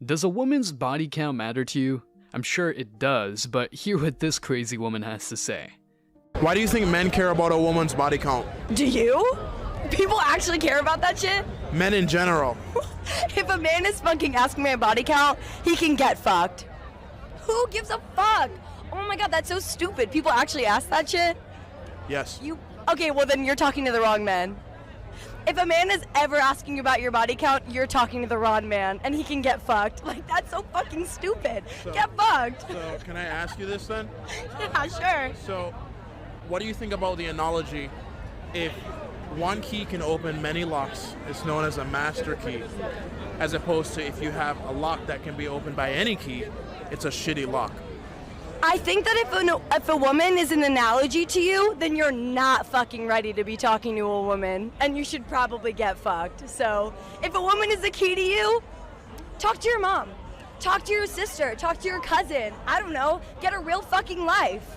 Does a woman's body count matter to you? I'm sure it does, but hear what this crazy woman has to say. Why do you think men care about a woman's body count? Do you? People actually care about that shit? Men in general. If a man is fucking asking my body count, he can get fucked. Who gives a fuck? Oh my god, that's so stupid. People actually ask that shit? Yes. Okay, well then you're talking to the wrong man. If a man is ever asking you about your body count, you're talking to the wrong man, and he can get fucked. Like, that's so fucking stupid. Get fucked. So, can I ask you this then? Yeah, sure. So, what do you think about the analogy, if one key can open many locks, it's known as a master key, as opposed to if you have a lock that can be opened by any key, it's a shitty lock? I think that if a woman is an analogy to you, then you're not fucking ready to be talking to a woman, and you should probably get fucked. So, if a woman is the key to you, talk to your mom, talk to your sister, talk to your cousin. I don't know, get a real fucking life.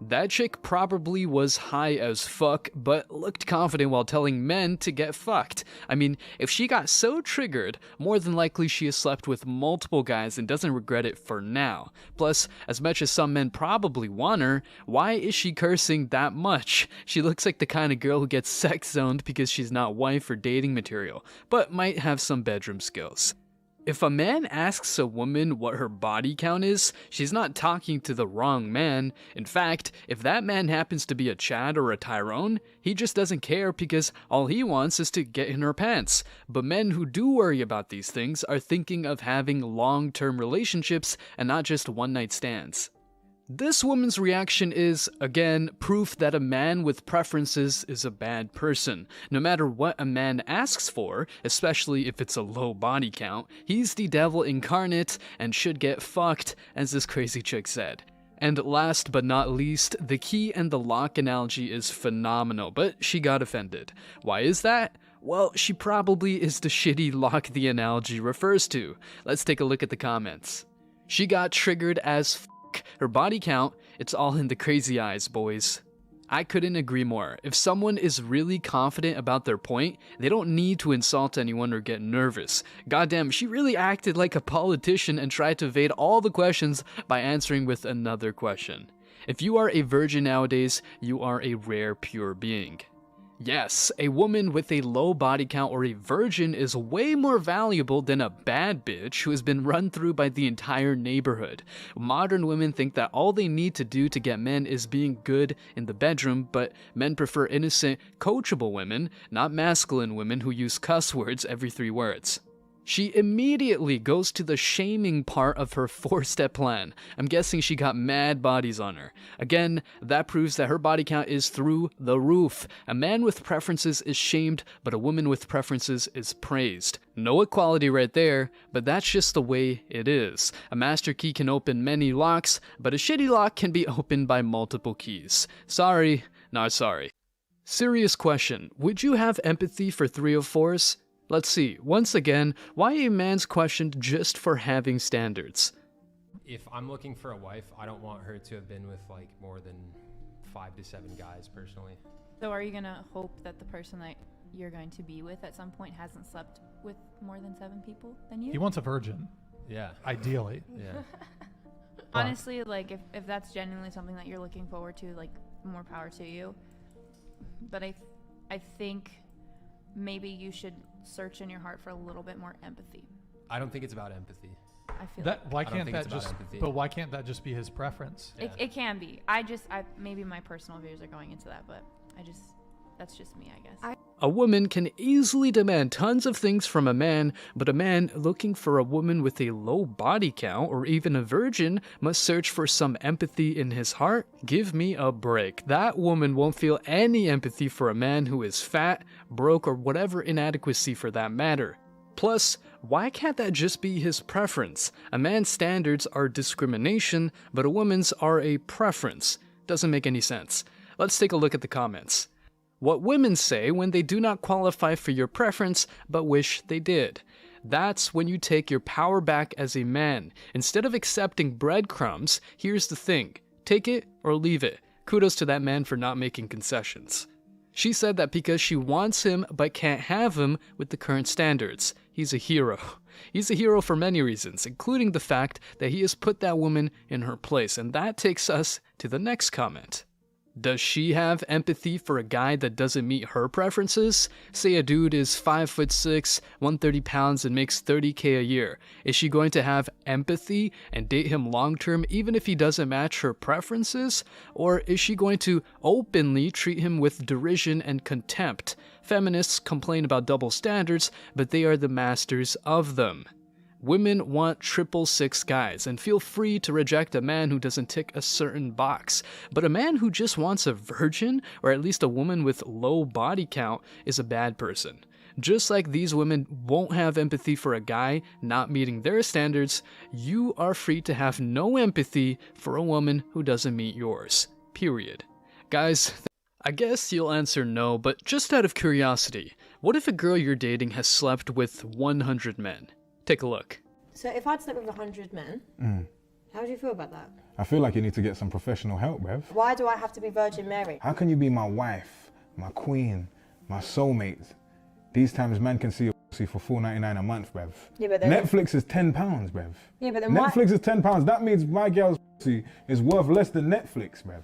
That chick probably was high as fuck, but looked confident while telling men to get fucked. I mean, if she got so triggered, more than likely she has slept with multiple guys and doesn't regret it for now. Plus, as much as some men probably want her, why is she cursing that much? She looks like the kind of girl who gets sex zoned because she's not wife or dating material, but might have some bedroom skills. If a man asks a woman what her body count is, she's not talking to the wrong man. In fact, if that man happens to be a Chad or a Tyrone, he just doesn't care because all he wants is to get in her pants. But men who do worry about these things are thinking of having long-term relationships and not just one-night stands. This woman's reaction is, again, proof that a man with preferences is a bad person. No matter what a man asks for, especially if it's a low body count, he's the devil incarnate and should get fucked, as this crazy chick said. And last but not least, the key and the lock analogy is phenomenal, but she got offended. Why is that? Well, she probably is the shitty lock the analogy refers to. Let's take a look at the comments. She got triggered as her body count, it's all in the crazy eyes, boys. I couldn't agree more. If someone is really confident about their point, they don't need to insult anyone or get nervous. Goddamn, she really acted like a politician and tried to evade all the questions by answering with another question. If you are a virgin nowadays, you are a rare pure being. Yes, a woman with a low body count or a virgin is way more valuable than a bad bitch who has been run through by the entire neighborhood. Modern women think that all they need to do to get men is being good in the bedroom, but men prefer innocent, coachable women, not masculine women who use cuss words every 3 words. She immediately goes to the shaming part of her 4-step plan. I'm guessing she got mad bodies on her. Again, that proves that her body count is through the roof. A man with preferences is shamed, but a woman with preferences is praised. No equality right there, but that's just the way it is. A master key can open many locks, but a shitty lock can be opened by multiple keys. Sorry, not sorry. Serious question, would you have empathy for 304s? Let's see, once again, why a man's questioned just for having standards? If I'm looking for a wife, I don't want her to have been with like more than 5 to 7 guys personally. So are you gonna hope that the person that you're going to be with at some point hasn't slept with more than 7 people than you? He wants a virgin. Yeah. Ideally. Yeah. Honestly, like if that's genuinely something that you're looking forward to, like more power to you. But I think maybe you should search in your heart for a little bit more empathy. I don't think it's about empathy. I feel That like why I don't can't think that it's about just empathy. but why can't that just be his preference? Yeah. it can be. Maybe my personal views are going into that, but that's just me, I guess. A woman can easily demand tons of things from a man, but a man looking for a woman with a low body count or even a virgin must search for some empathy in his heart? Give me a break. That woman won't feel any empathy for a man who is fat, broke, or whatever inadequacy for that matter. Plus, why can't that just be his preference? A man's standards are discrimination, but a woman's are a preference. Doesn't make any sense. Let's take a look at the comments. What women say when they do not qualify for your preference, but wish they did. That's when you take your power back as a man. Instead of accepting breadcrumbs, here's the thing. Take it or leave it. Kudos to that man for not making concessions. She said that because she wants him but can't have him with the current standards. He's a hero. He's a hero for many reasons, including the fact that he has put that woman in her place, and that takes us to the next comment. Does she have empathy for a guy that doesn't meet her preferences? Say a dude is 5'6", 130 pounds, and makes $30K a year. Is she going to have empathy and date him long term even if he doesn't match her preferences? Or is she going to openly treat him with derision and contempt? Feminists complain about double standards, but they are the masters of them. Women want 666 guys, and feel free to reject a man who doesn't tick a certain box. But a man who just wants a virgin, or at least a woman with low body count, is a bad person. Just like these women won't have empathy for a guy not meeting their standards, you are free to have no empathy for a woman who doesn't meet yours. Period. Guys, I guess you'll answer no, but just out of curiosity, what if a girl you're dating has slept with 100 men? Take a look. So if I'd slept with 100 men, how would you feel about that? I feel like you need to get some professional help, Bev. Why do I have to be Virgin Mary? How can you be my wife, my queen, my soulmate? These times man can see your pussy for $4.99 a month, Bev. Yeah, but then Netflix is £10, Bev. Yeah, but then Netflix is £10. That means my girl's pussy is worth less than Netflix, Bev.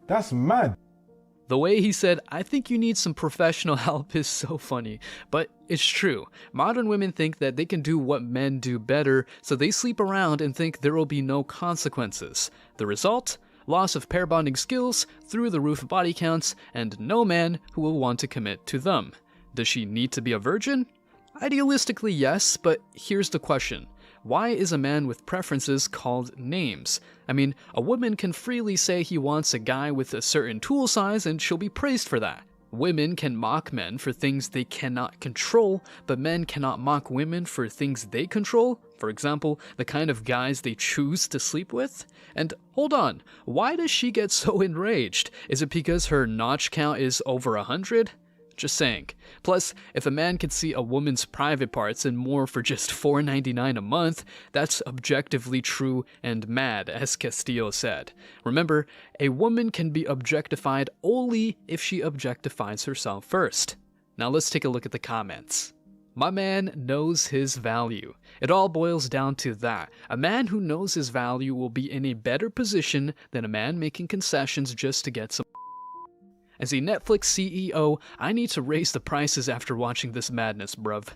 That's mad. The way he said, I think you need some professional help is so funny, but it's true. Modern women think that they can do what men do better, so they sleep around and think there will be no consequences. The result? Loss of pair bonding skills, through the roof body counts, and no man who will want to commit to them. Does she need to be a virgin? Idealistically, yes, but here's the question. Why is a man with preferences called names? I mean, a woman can freely say he wants a guy with a certain tool size and she'll be praised for that. Women can mock men for things they cannot control, but men cannot mock women for things they control. For example, the kind of guys they choose to sleep with. And hold on, why does she get so enraged? Is it because her notch count is over 100? Just saying. Plus, if a man can see a woman's private parts and more for just $4.99 a month, that's objectively true and mad, as Castillo said. Remember, a woman can be objectified only if she objectifies herself first. Now let's take a look at the comments. My man knows his value. It all boils down to that. A man who knows his value will be in a better position than a man making concessions just to get some. As a Netflix CEO, I need to raise the prices after watching this madness, bruv.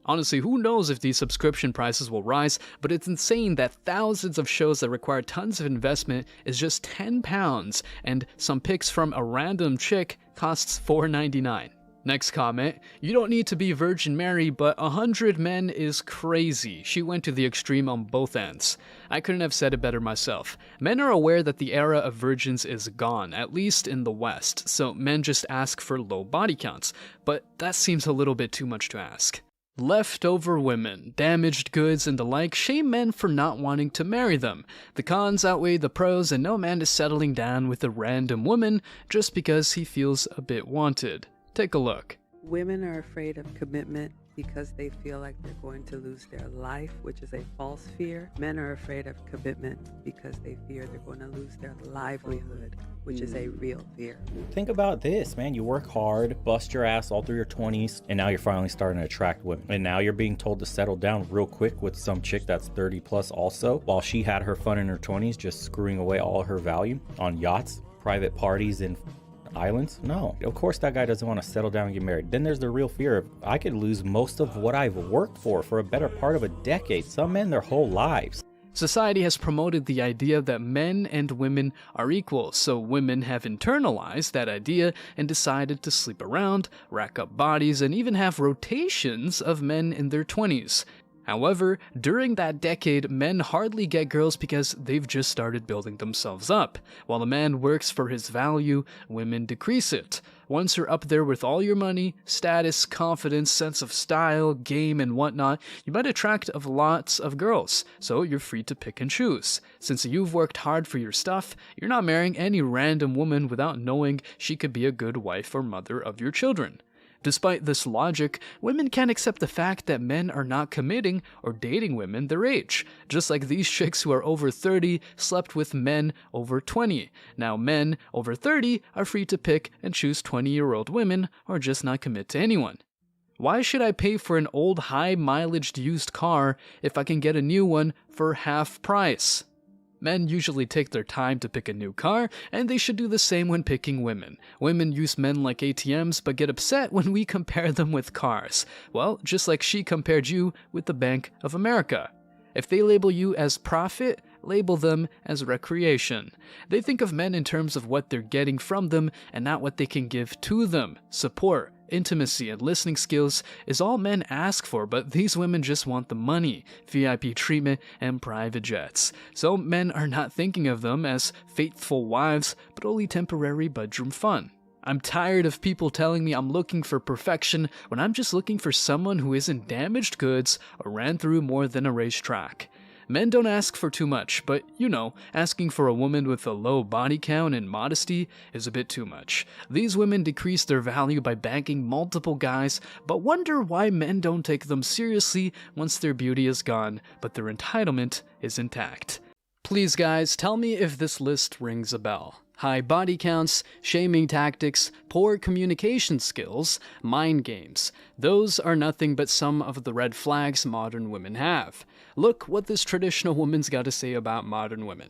Honestly, who knows if these subscription prices will rise, but it's insane that thousands of shows that require tons of investment is just £10, and some pics from a random chick costs $4.99. Next comment, you don't need to be Virgin Mary, but 100 men is crazy. She went to the extreme on both ends. I couldn't have said it better myself. Men are aware that the era of virgins is gone, at least in the West, so men just ask for low body counts, but that seems a little bit too much to ask. Leftover women, damaged goods, and the like shame men for not wanting to marry them. The cons outweigh the pros, and no man is settling down with a random woman just because he feels a bit wanted. Take a look. Women are afraid of commitment because they feel like they're going to lose their life, which is a false fear. Men are afraid of commitment because they fear they're going to lose their livelihood, which is a real fear. Think about this, man. You work hard, bust your ass all through your 20s, and now you're finally starting to attract women. And now you're being told to settle down real quick with some chick that's 30 plus also, while she had her fun in her 20s, just screwing away all her value on yachts, private parties, and islands? No. Of course that guy doesn't want to settle down and get married. Then there's the real fear of, I could lose most of what I've worked for a better part of a decade. Some men their whole lives. Society has promoted the idea that men and women are equal, so women have internalized that idea and decided to sleep around, rack up bodies, and even have rotations of men in their 20s. However, during that decade, men hardly get girls because they've just started building themselves up. While a man works for his value, women decrease it. Once you're up there with all your money, status, confidence, sense of style, game, and whatnot, you might attract lots of girls, so you're free to pick and choose. Since you've worked hard for your stuff, you're not marrying any random woman without knowing she could be a good wife or mother of your children. Despite this logic, women can't accept the fact that men are not committing or dating women their age, just like these chicks who are over 30 slept with men over 20. Now men over 30 are free to pick and choose 20-year-old women or just not commit to anyone. Why should I pay for an old high-mileage used car if I can get a new one for half price? Men usually take their time to pick a new car, and they should do the same when picking women. Women use men like ATMs, but get upset when we compare them with cars. Well, just like she compared you with the Bank of America. If they label you as profit, label them as recreation. They think of men in terms of what they're getting from them and not what they can give to them. Support, intimacy, and listening skills is all men ask for, but these women just want the money, VIP treatment, and private jets. So men are not thinking of them as faithful wives, but only temporary bedroom fun. I'm tired of people telling me I'm looking for perfection when I'm just looking for someone who isn't damaged goods or ran through more than a racetrack. Men don't ask for too much, but you know, asking for a woman with a low body count and modesty is a bit too much. These women decrease their value by banging multiple guys, but wonder why men don't take them seriously once their beauty is gone, but their entitlement is intact. Please guys, tell me if this list rings a bell. High body counts, shaming tactics, poor communication skills, mind games. Those are nothing but some of the red flags modern women have. Look what this traditional woman's got to say about modern women.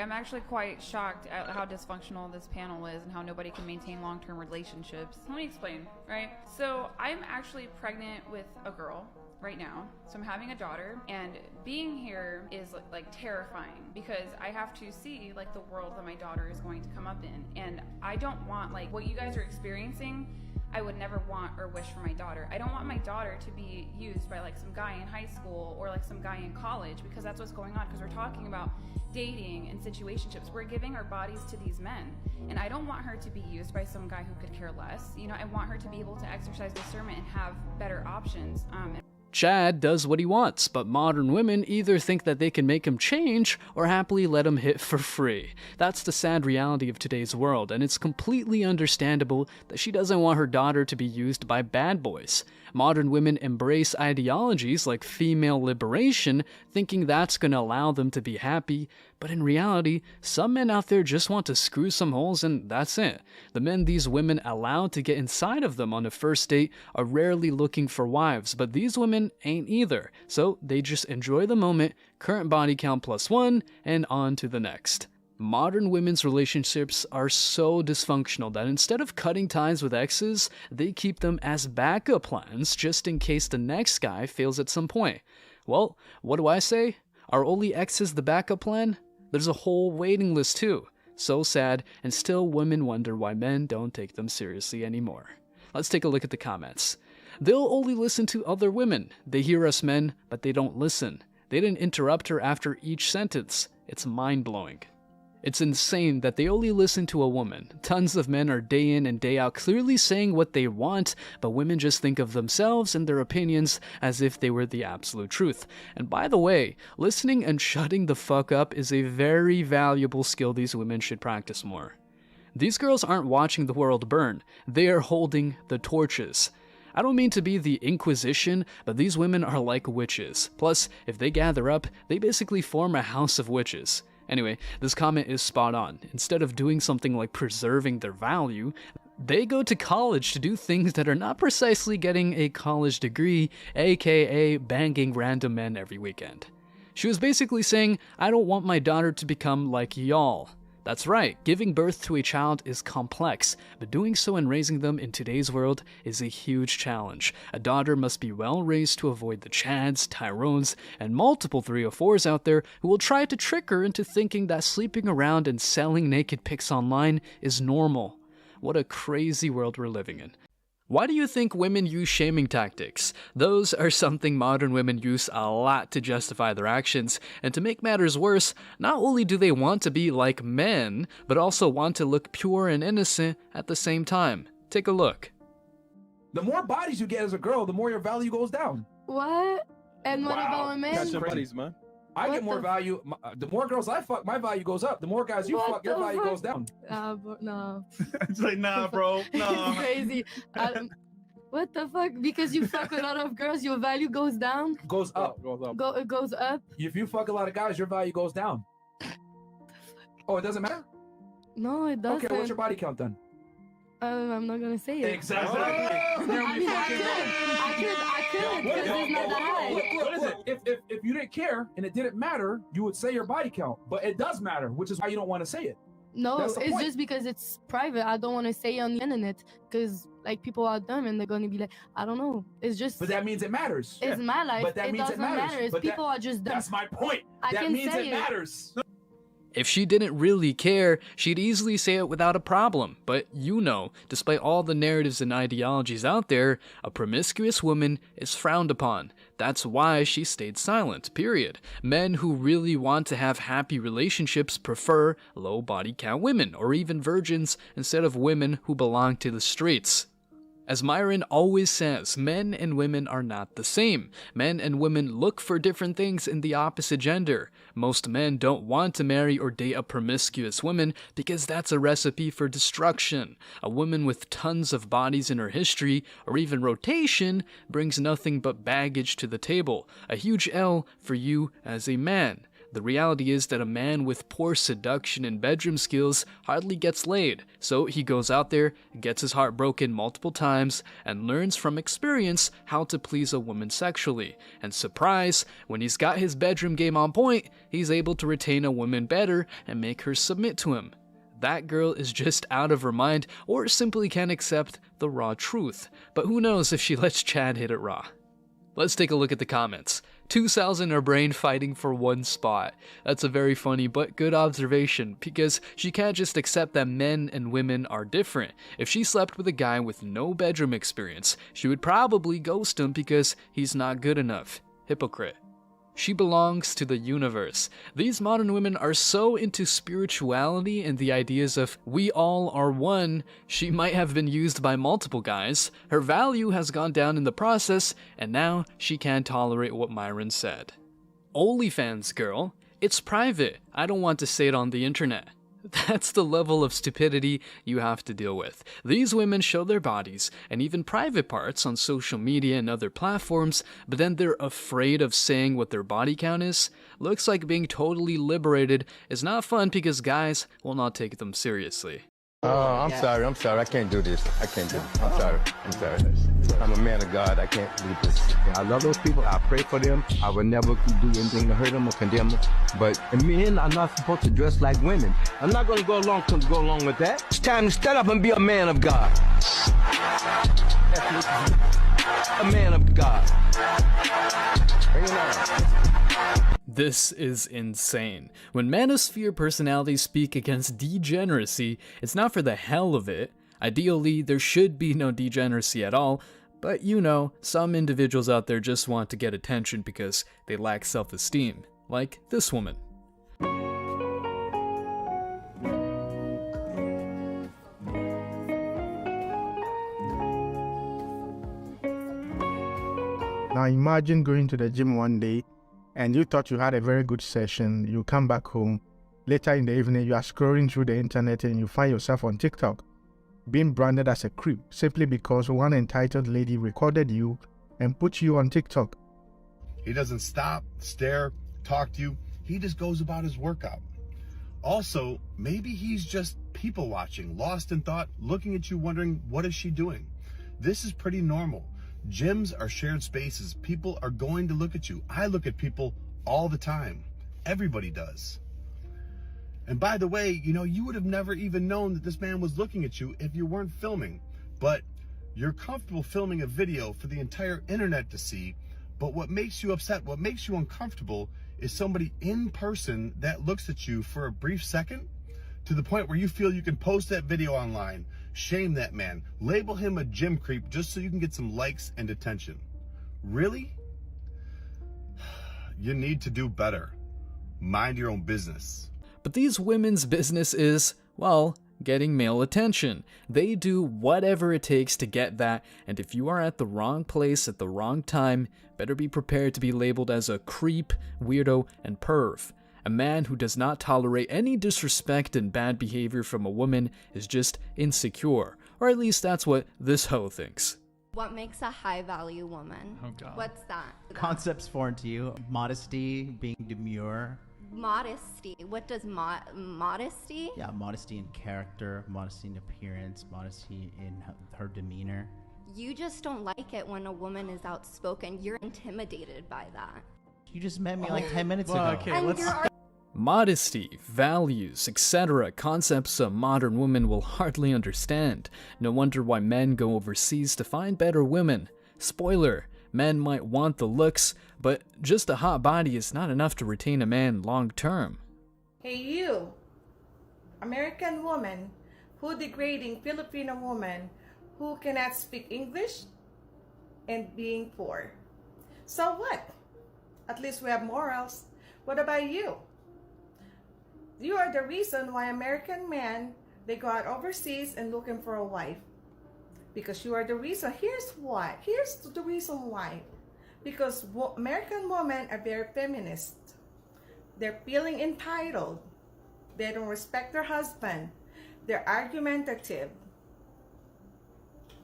I'm actually quite shocked at how dysfunctional this panel is and how nobody can maintain long-term relationships. Let me explain, right? So I'm actually pregnant with a girl right now. So I'm having a daughter, and being here is like terrifying because I have to see like the world that my daughter is going to come up in. And I don't want like what you guys are experiencing. I would never want or wish for my daughter. I don't want my daughter to be used by like some guy in high school or like some guy in college, because that's what's going on, because we're talking about dating and situationships. We're giving our bodies to these men, and I don't want her to be used by some guy who could care less. You know, I want her to be able to exercise discernment and have better options. Chad does what he wants, but modern women either think that they can make him change or happily let him hit for free. That's the sad reality of today's world, and it's completely understandable that she doesn't want her daughter to be used by bad boys. Modern women embrace ideologies like female liberation, thinking that's going to allow them to be happy, but in reality, some men out there just want to screw some holes and that's it. The men these women allow to get inside of them on a first date are rarely looking for wives, but these women ain't either, so they just enjoy the moment, current body count +1, and on to the next. Modern women's relationships are so dysfunctional that instead of cutting ties with exes, they keep them as backup plans just in case the next guy fails at some point. Well, what do I say? Are only exes the backup plan? There's a whole waiting list too. So sad, and still women wonder why men don't take them seriously anymore. Let's take a look at the comments. They'll only listen to other women. They hear us men, but they don't listen. They didn't interrupt her after each sentence. It's mind-blowing. It's insane that they only listen to a woman. Tons of men are day in and day out clearly saying what they want, but women just think of themselves and their opinions as if they were the absolute truth. And by the way, listening and shutting the fuck up is a very valuable skill these women should practice more. These girls aren't watching the world burn. They are holding the torches. I don't mean to be the Inquisition, but these women are like witches. Plus, if they gather up, they basically form a house of witches. Anyway, this comment is spot on. Instead of doing something like preserving their value, they go to college to do things that are not precisely getting a college degree, aka banging random men every weekend. She was basically saying, I don't want my daughter to become like y'all. That's right, giving birth to a child is complex, but doing so and raising them in today's world is a huge challenge. A daughter must be well raised to avoid the Chads, Tyrones, and multiple 304s out there who will try to trick her into thinking that sleeping around and selling naked pics online is normal. What a crazy world we're living in. Why do you think women use shaming tactics? Those are something modern women use a lot to justify their actions, and to make matters worse, not only do they want to be like men, but also want to look pure and innocent at the same time. Take a look. The more bodies you get as a girl, the more your value goes down. What? And what about men? Catch your buddies, man. I get more value. The more girls I fuck, my value goes up. The more guys you fuck, your value goes down. No. It's like, nah, bro. No. It's crazy. What the fuck? Because you fuck a lot of girls, your value goes down? Goes up. It goes up? If you fuck a lot of guys, your value goes down. Oh, it doesn't matter? No, it doesn't. Okay, what's your body count then? I'm not gonna say it. Exactly. I could, because it's not that high. What is it? If you didn't care and it didn't matter, you would say your body count. But it does matter, which is why you don't want to say it. No, That's the it's point. just because it's private. I don't want to say it on the internet because like people are dumb and they're gonna be like, I don't know. It's just. But that means it matters. It's my life. But that it means doesn't it matters. matter. It's But people are just dumb. That's my point. I That can means say it matters. If she didn't really care, she'd easily say it without a problem. But you know, despite all the narratives and ideologies out there, a promiscuous woman is frowned upon. That's why she stayed silent, period. Men who really want to have happy relationships prefer low body count women, or even virgins, instead of women who belong to the streets. As Myron always says, men and women are not the same. Men and women look for different things in the opposite gender. Most men don't want to marry or date a promiscuous woman because that's a recipe for destruction. A woman with tons of bodies in her history, or even rotation, brings nothing but baggage to the table. A huge L for you as a man. The reality is that a man with poor seduction and bedroom skills hardly gets laid, so he goes out there, gets his heart broken multiple times, and learns from experience how to please a woman sexually. And surprise, when he's got his bedroom game on point, he's able to retain a woman better and make her submit to him. That girl is just out of her mind or simply can't accept the raw truth. But who knows if she lets Chad hit it raw. Let's take a look at the comments. 2 cells in her brain fighting for one spot. That's a very funny but good observation, because she can't just accept that men and women are different. If she slept with a guy with no bedroom experience, she would probably ghost him because he's not good enough. Hypocrite. She belongs to the universe. These modern women are so into spirituality and the ideas of we all are one, she might have been used by multiple guys, her value has gone down in the process, and now she can't tolerate what Myron said. OnlyFans girl, it's private, I don't want to say it on the internet. That's the level of stupidity you have to deal with. These women show their bodies, and even private parts, on social media and other platforms, but then they're afraid of saying what their body count is. Looks like being totally liberated is not fun because guys will not take them seriously. I'm sorry, I can't do this. I can't do it. I'm sorry. I'm a man of God, I can't do this. I love those people, I pray for them. I would never do anything to hurt them or condemn them. But men are not supposed to dress like women. I'm not going to go along with that. It's time to stand up and be a man of God. A man of God. Bring it on. This is insane. When manosphere personalities speak against degeneracy, it's not for the hell of it. Ideally, there should be no degeneracy at all, but you know, some individuals out there just want to get attention because they lack self-esteem, like this woman. Now imagine going to the gym one day and you thought you had a very good session, you come back home, later in the evening you are scrolling through the internet and you find yourself on TikTok, being branded as a creep simply because one entitled lady recorded you and put you on TikTok. He doesn't stop, stare, talk to you. He just goes about his workout. Also, maybe he's just people watching, lost in thought, looking at you wondering, what is she doing? This is pretty normal. Gyms are shared spaces. People are going to look at you. I look at people all the time. Everybody does. And by the way, you know, you would have never even known that this man was looking at you if you weren't filming. But you're comfortable filming a video for the entire internet to see. But what makes you upset, what makes you uncomfortable is somebody in person that looks at you for a brief second to the point where you feel you can post that video online. Shame that man. Label him a gym creep just so you can get some likes and attention. Really? You need to do better. Mind your own business. But these women's business is, well, getting male attention. They do whatever it takes to get that, and if you are at the wrong place at the wrong time, better be prepared to be labeled as a creep, weirdo, and perv. A man who does not tolerate any disrespect and bad behavior from a woman is just insecure, or at least that's what this hoe thinks. What makes a high-value woman? Oh God. What's that? Concepts foreign to you: modesty, being demure, modesty. What does modesty? Yeah, modesty in character, modesty in appearance, modesty in her demeanor. You just don't like it when a woman is outspoken. You're intimidated by that. You just met me like 10 minutes ago. Okay, modesty, values, etc. concepts a modern woman will hardly understand. No wonder why men go overseas to find better women. Spoiler, men might want the looks, but just a hot body is not enough to retain a man long term. Hey you, American woman who degrading Filipino woman who cannot speak English and being poor. So what? At least we have morals. What about you? You are the reason why American men, they go out overseas and looking for a wife. Because you are the reason. Here's why. Here's the reason why. Because American women are very feminist. They're feeling entitled. They don't respect their husband. They're argumentative.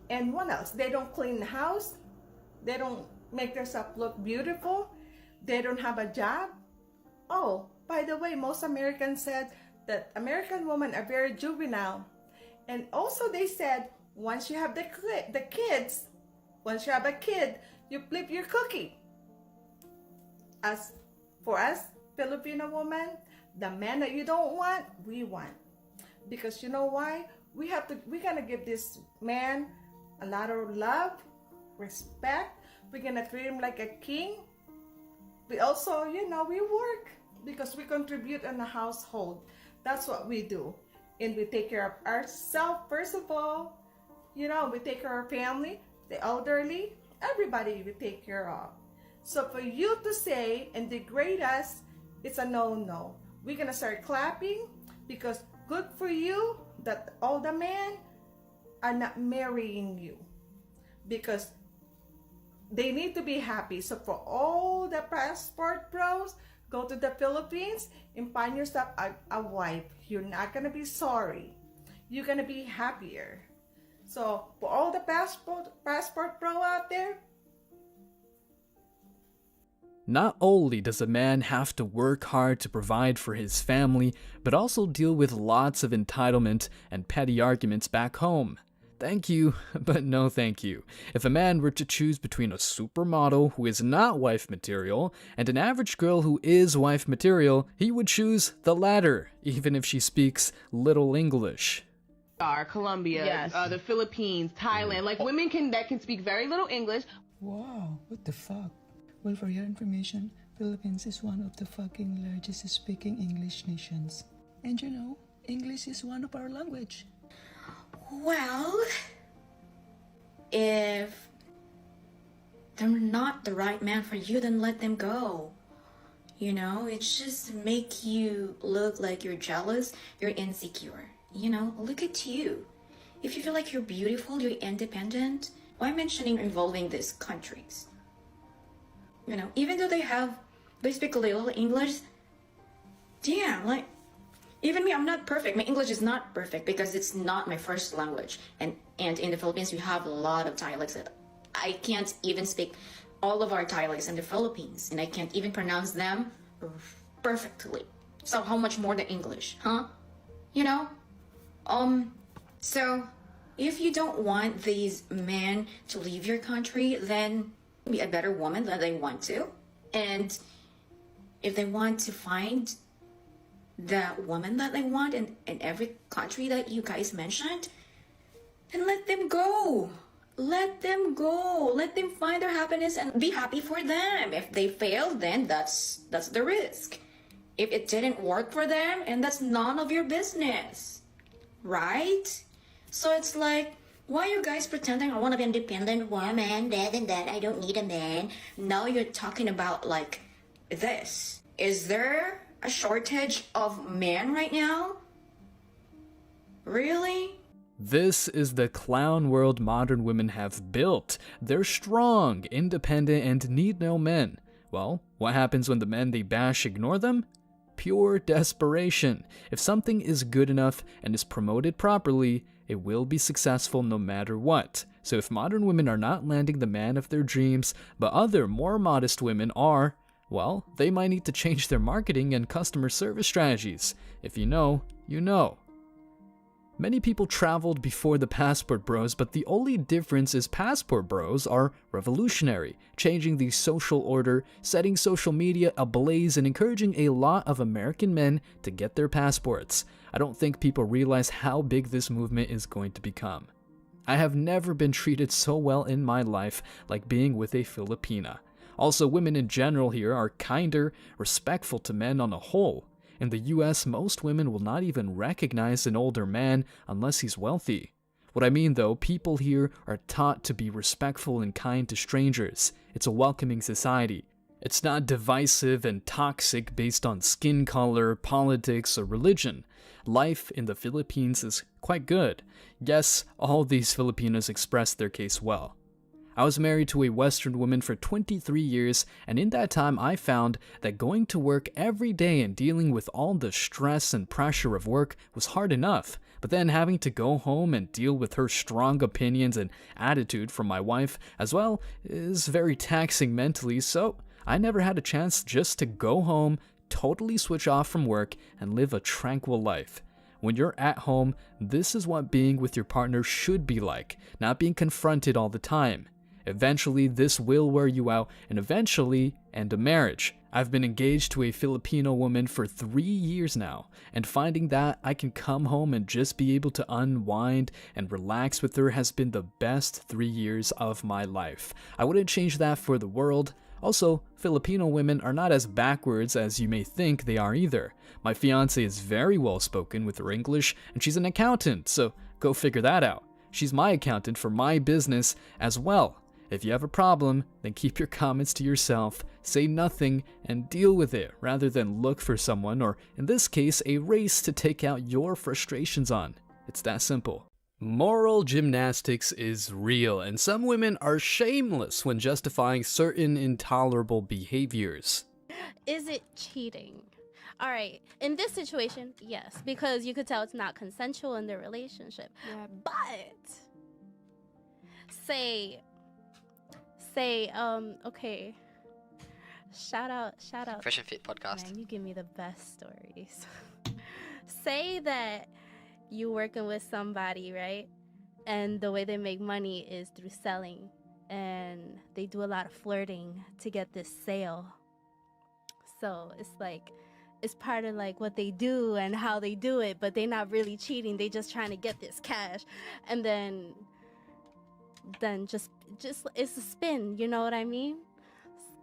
And what else? They don't clean the house. They don't make themselves look beautiful. They don't have a job. Oh, by the way, most Americans said that American women are very juvenile. And also they said, once you have the kids, once you have a kid, you flip your cookie. As for us, Filipino women, the man that you don't want, we want. Because you know why? We're gonna give this man a lot of love, respect. We're gonna treat him like a king. We also, we work because we contribute in the household. That's what we do. And we take care of ourselves, first of all. We take care of our family, the elderly, everybody we take care of. So for you to say and degrade us, it's a no-no. We're gonna start clapping because good for you that all the men are not marrying you because they need to be happy. So for all the passport pros, go to the Philippines and find yourself a wife. You're not gonna be sorry. You're gonna be happier. So for all the passport pro out there, not only does a man have to work hard to provide for his family, but also deal with lots of entitlement and petty arguments back home. Thank you, but no thank you. If a man were to choose between a supermodel who is not wife material and an average girl who is wife material, he would choose the latter, even if she speaks little English. Colombia, Yes. The Philippines, Thailand, like women that can speak very little English. Wow, what the fuck? Well, for your information, Philippines is one of the fucking largest speaking English nations. And English is one of our language. Well, if they're not the right man for you, then let them go. It's just make you look like you're jealous, you're insecure. Look at you. If you feel like you're beautiful, you're independent, why mentioning involving these countries? Even though they speak a little English, damn, even me, I'm not perfect. My English is not perfect because it's not my first language. And in the Philippines, we have a lot of dialects that I can't even speak all of our dialects in the Philippines. And I can't even pronounce them perfectly. So how much more the English, huh? So if you don't want these men to leave your country, then be a better woman than they want to. And if they want to find the woman that they want in every country that you guys mentioned, then let them go. Let them go. Let them find their happiness and be happy for them. If they fail, then that's the risk. If it didn't work for them, and that's none of your business. Right? So it's like, why are you guys pretending I want to be an independent woman, that and that, I don't need a man? Now you're talking about like this. Is there a shortage of men right now? Really? This is the clown world modern women have built. They're strong, independent, and need no men. Well, what happens when the men they bash ignore them? Pure desperation. If something is good enough and is promoted properly, it will be successful no matter what. So if modern women are not landing the man of their dreams, but other more modest women are, Well, they might need to change their marketing and customer service strategies. If you know, you know. Many people traveled before the passport bros, but the only difference is passport bros are revolutionary, changing the social order, setting social media ablaze, and encouraging a lot of American men to get their passports. I don't think people realize how big this movement is going to become. I have never been treated so well in my life like being with a Filipina. Also, women in general here are kinder, respectful to men on a whole. In the US, most women will not even recognize an older man unless he's wealthy. What I mean though, people here are taught to be respectful and kind to strangers. It's a welcoming society. It's not divisive and toxic based on skin color, politics, or religion. Life in the Philippines is quite good. Yes, all these Filipinos express their case well. I was married to a Western woman for 23 years, and in that time I found that going to work every day and dealing with all the stress and pressure of work was hard enough, but then having to go home and deal with her strong opinions and attitude from my wife as well is very taxing mentally, so I never had a chance just to go home, totally switch off from work, and live a tranquil life. When you're at home, this is what being with your partner should be like, not being confronted all the time. Eventually, this will wear you out, and eventually, end a marriage. I've been engaged to a Filipino woman for 3 years now, and finding that I can come home and just be able to unwind and relax with her has been the best 3 years of my life. I wouldn't change that for the world. Also, Filipino women are not as backwards as you may think they are either. My fiance is very well spoken with her English, and she's an accountant, so go figure that out. She's my accountant for my business as well. If you have a problem, then keep your comments to yourself, say nothing, and deal with it rather than look for someone, or in this case, a race to take out your frustrations on. It's that simple. Moral gymnastics is real, and some women are shameless when justifying certain intolerable behaviors. Is it cheating? All right, in this situation, yes, because you could tell it's not consensual in the relationship. Yeah. But say, okay, shout out. Fresh and Fit podcast. Man, you give me the best stories. Say that you working with somebody, right? And the way they make money is through selling, and they do a lot of flirting to get this sale. So it's like, it's part of like what they do and how they do it, but they're not really cheating. They just trying to get this cash, and then just it's a spin, you know what I mean?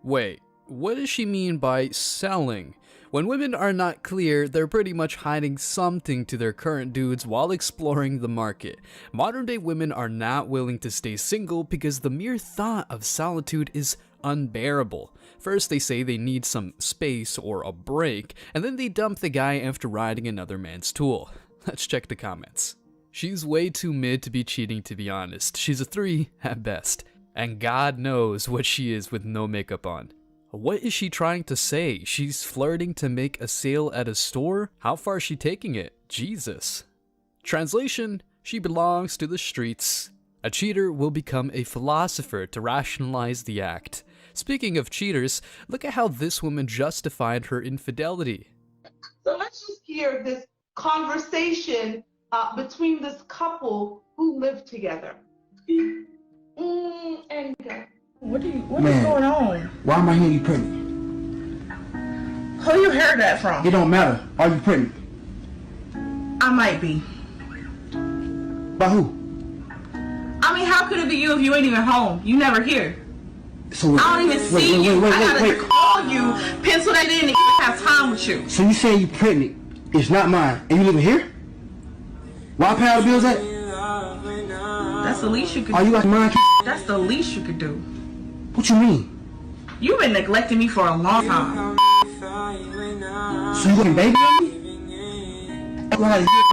Wait, what does she mean by selling? When women are not clear, they're pretty much hiding something to their current dudes while exploring the market. Modern day women are not willing to stay single because the mere thought of solitude is unbearable. First they say they need some space or a break, and then they dump the guy after riding another man's tool. Let's check the comments. She's way too mid to be cheating, to be honest. She's a 3 at best. And God knows what she is with no makeup on. What is she trying to say? She's flirting to make a sale at a store? How far is she taking it? Jesus. Translation, she belongs to the streets. A cheater will become a philosopher to rationalize the act. Speaking of cheaters, look at how this woman justified her infidelity. So let's just hear this conversation between this couple who live together. And what is going on? Why am I hearing you pregnant? Who you heard that from? It don't matter. Are you pregnant? I might be. By who? I mean, how could it be you if you ain't even home? You never here. So I don't even see you. I gotta call you, pencil that in, and have time with you. So you saying you pregnant? It's not mine, and you living here? Why I pay all the bills at? That's the least you could do. Are you like mine? That's the least you could do. What you mean? You've been neglecting me for a long time. So you looking baby at me?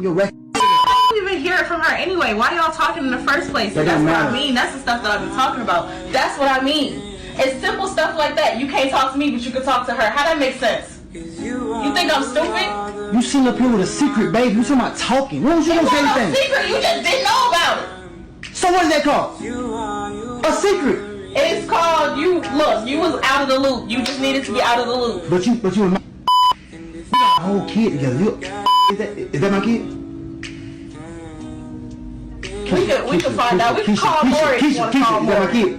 Your record. I don't even hear it from her anyway. Why y'all talking in the first place? That's what I mean. That's the stuff that I've been talking about. That's what I mean. It's simple stuff like that. You can't talk to me, but you can talk to her. How that make sense? You think I'm stupid? You sitting up here with a secret, baby. You talking about talking. What was you gonna say anything? Secret. You just didn't know about it. So what is that called? A secret. It's called you. Look, you was out of the loop. You just needed to be out of the loop. But you and my we got a whole kid together. Is that my kid? We can find out. We can call more if you want to call more. Is that my kid?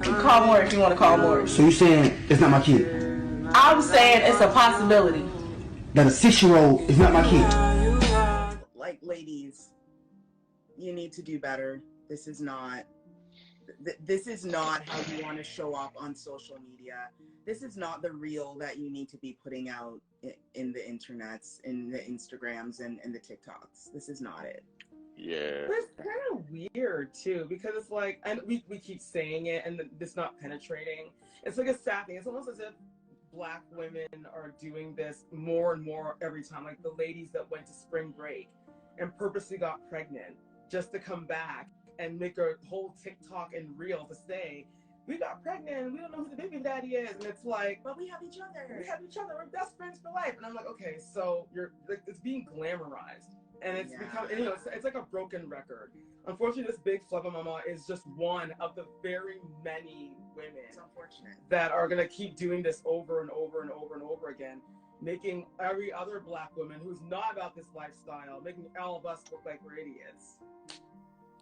You can call more if you want to call more. So you saying it's not my kid? I'm saying it's a possibility. That a 6-year-old is not my kid. Like, ladies, you need to do better. This is not how you want to show up on social media. This is not the real that you need to be putting out in the internets, in the Instagrams, and the TikToks. This is not it. Yeah. But it's kind of weird too, because it's like, and we keep saying it, and it's not penetrating. It's like a sad thing. It's almost as if Black women are doing this more and more every time. Like the ladies that went to spring break and purposely got pregnant just to come back and make a whole TikTok and reel to say, we got pregnant and we don't know who the baby daddy is. And it's like, but we have each other. We have each other. We're best friends for life. And I'm like, okay, so you're like, it's being glamorized. And it's become, and, you know, it's like a broken record. Unfortunately, this big flubber mama is just one of the very many women that are gonna keep doing this over and over and over and over again, making every other Black woman who's not about this lifestyle, making all of us look like we're idiots.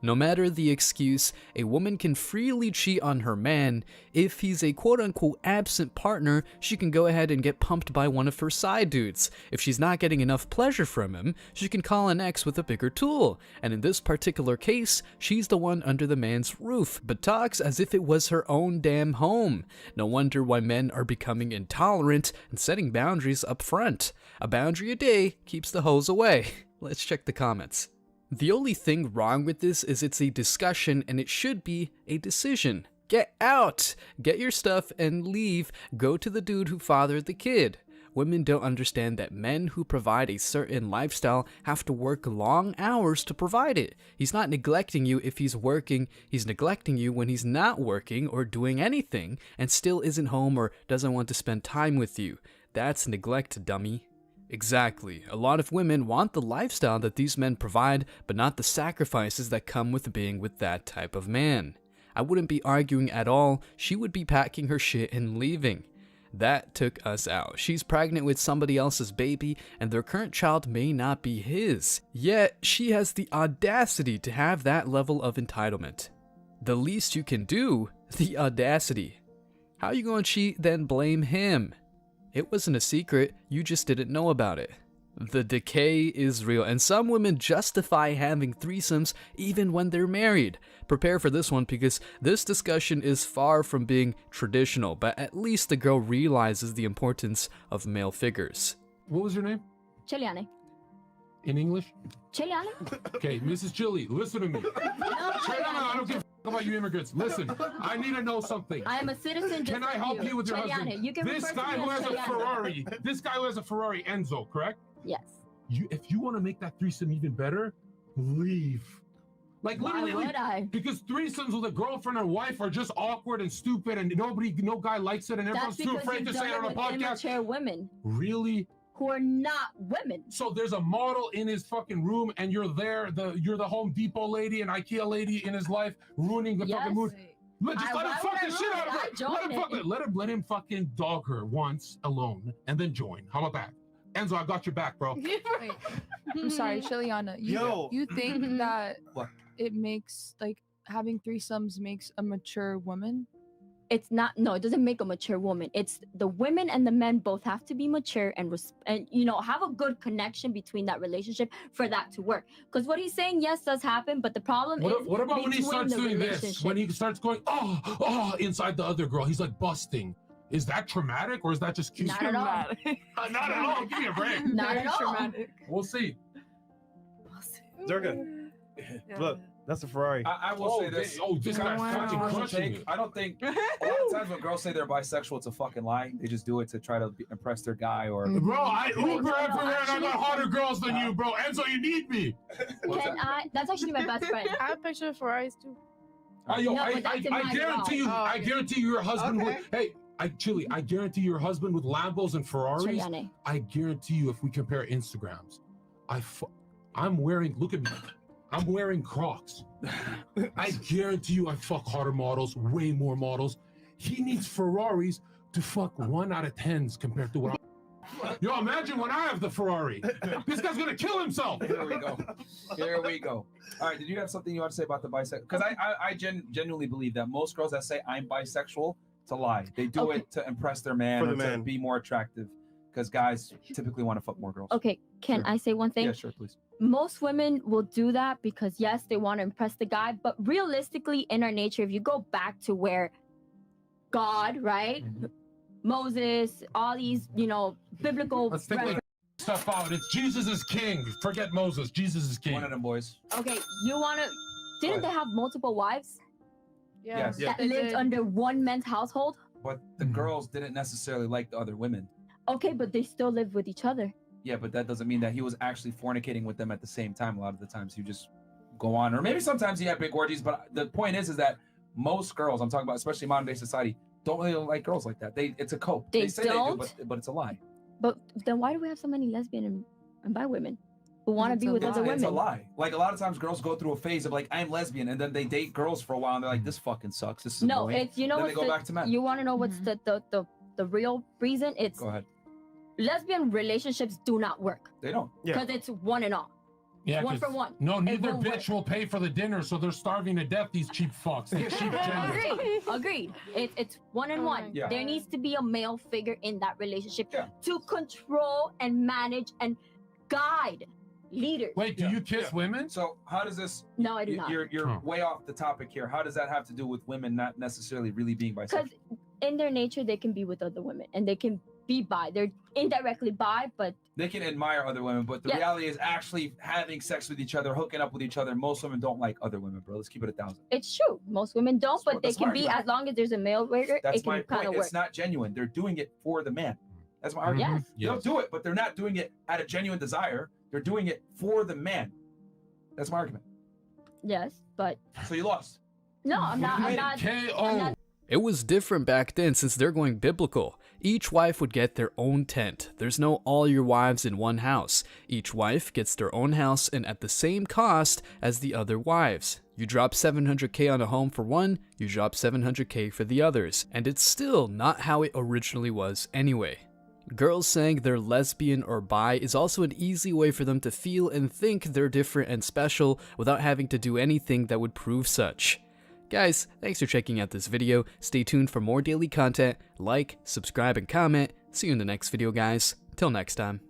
No matter the excuse, a woman can freely cheat on her man. If he's a quote-unquote absent partner, she can go ahead and get pumped by one of her side dudes. If she's not getting enough pleasure from him, she can call an ex with a bigger tool. And in this particular case, she's the one under the man's roof, but talks as if it was her own damn home. No wonder why men are becoming intolerant and setting boundaries up front. A boundary a day keeps the hoes away. Let's check the comments. The only thing wrong with this is it's a discussion and it should be a decision. Get out! Get your stuff and leave. Go to the dude who fathered the kid. Women don't understand that men who provide a certain lifestyle have to work long hours to provide it. He's not neglecting you if he's working, he's neglecting you when he's not working or doing anything and still isn't home or doesn't want to spend time with you. That's neglect, dummy. Exactly. A lot of women want the lifestyle that these men provide, but not the sacrifices that come with being with that type of man. I wouldn't be arguing at all. She would be packing her shit and leaving. That took us out. She's pregnant with somebody else's baby, and their current child may not be his. Yet, she has the audacity to have that level of entitlement. The least you can do, the audacity. How you gonna cheat, then blame him? It wasn't a secret, you just didn't know about it. The decay is real, and some women justify having threesomes even when they're married. Prepare for this one because this discussion is far from being traditional, but at least the girl realizes the importance of male figures. What was your name? Chiliane. In English? Chiliane? Okay, Mrs. Chili, listen to me. I don't give a about you immigrants. Listen, I need to know something. I am a citizen. Can I help you with your husband? You can this guy who has a Ferrari. This guy who has a Ferrari, Enzo, correct? Yes. If you want to make that threesome even better, leave. Like literally, why would I? Because threesomes with a girlfriend or wife are just awkward and stupid, and no guy likes it, and everyone's too afraid to say it on a podcast. Immature women. Really? Who are not women. So there's a model in his fucking room, and you're there. You're the Home Depot lady and IKEA lady in his life, ruining the fucking mood. Just let him fuck the shit out of her. Let him fucking dog her once alone, and then join. How about that? Enzo, I got your back, bro. Wait, I'm sorry, Chiliana. You think that it makes, like, having threesomes makes a mature woman? It's not. No, it doesn't make a mature woman. It's the women and the men both have to be mature and have a good connection between that relationship for that to work. Because what he's saying, yes, does happen, but the problem is. What about when he starts doing this? When he starts going, inside the other girl, he's like busting. Is that traumatic or is that just cute? Not at all. Not at all. Give me a break. Not at all. Traumatic. We'll see. Durga, look. That's a Ferrari. I will say this. This guy's fucking crushing it. I don't think a lot of times when girls say they're bisexual, it's a fucking lie. They just do it to try to impress their guy or. Bro, I Uber everywhere and I got hotter girls than you, bro. Enzo, you need me. That's actually my best friend. I have a picture of Ferraris too. I guarantee you. I guarantee your husband would. Hey, I guarantee your husband with Lambos and Ferraris. I guarantee you, if we compare Instagrams, I'm wearing. Look at me. I'm wearing Crocs. I guarantee you I fuck harder models, way more models. He needs Ferraris to fuck 1 out of 10s compared to what Yo, imagine when I have the Ferrari. This guy's gonna kill himself. Here we go. Here we go. All right, did you have something you want to say about the bisexual? Because I genuinely believe that most girls that say I'm bisexual, it's a lie. They do it to impress their man or to be more attractive. Because guys typically want to fuck more girls. Okay, can I say one thing? Yeah, sure, please. Most women will do that because yes, they want to impress the guy, but realistically, in our nature, if you go back to where God, right? Moses, all these, you know, biblical. Let's think like stuff out. It's Jesus is king. Forget Moses. Jesus is king. One of them boys. Okay, you wanna? Didn't they have multiple wives? Yes. That lived under one man's household. But the girls didn't necessarily like the other women. Okay, but they still lived with each other. Yeah, but that doesn't mean that he was actually fornicating with them at the same time. A lot of the times he just go on, or maybe sometimes he had big orgies. But the point is that most girls, I'm talking about, especially modern day society, don't really like girls like that. It's a cope. They say don't? they do, but it's a lie. But then why do we have so many lesbian and bi women who want to be with other women? It's a lie. Like a lot of times girls go through a phase of like, I'm lesbian, and then they date girls for a while and they're like, this fucking sucks. This is No, annoying. it's, you know, then what's they go back to men. You want to know what's the real reason? It's Go ahead. lesbian relationships do not work They don't. because it's one and all. Yeah, one 'cause for one. No, It neither won't bitch will pay for the dinner, so they're starving to death. These cheap fucks. These cheap genders. Agreed. It's one and one. Yeah. There needs to be a male figure in that relationship to control and manage and guide leaders. Wait, do you kiss women? So how does this? No, I do not. You're way off the topic here. How does that have to do with women not necessarily really being bisexual? Because in their nature, they can be with other women and they can be bi. They're indirectly bi, but They can admire other women, but the reality is actually having sex with each other, hooking up with each other. Most women don't like other women, bro. Let's keep it 1,000. it's true. Most women don't, but they that's can my be argument. as long as there's a male figure. That's It my can kind point. of work. It's not genuine. They're doing it for the man. That's my argument. Yes. They'll do it, but they're not doing it out of genuine desire. They're doing it for the man. That's my argument. Yes, but So you lost. no, I'm not. I'm not. I'm not It was different back then since they're going biblical. Each wife would get their own tent. There's no all your wives in one house. Each wife gets their own house and at the same cost as the other wives. You drop $700K on a home for one, you drop $700K for the others. And it's still not how it originally was anyway. Girls saying they're lesbian or bi is also an easy way for them to feel and think they're different and special without having to do anything that would prove such. Guys, thanks for checking out this video. Stay tuned for more daily content. Like, subscribe, and comment. See you in the next video, guys. Till next time.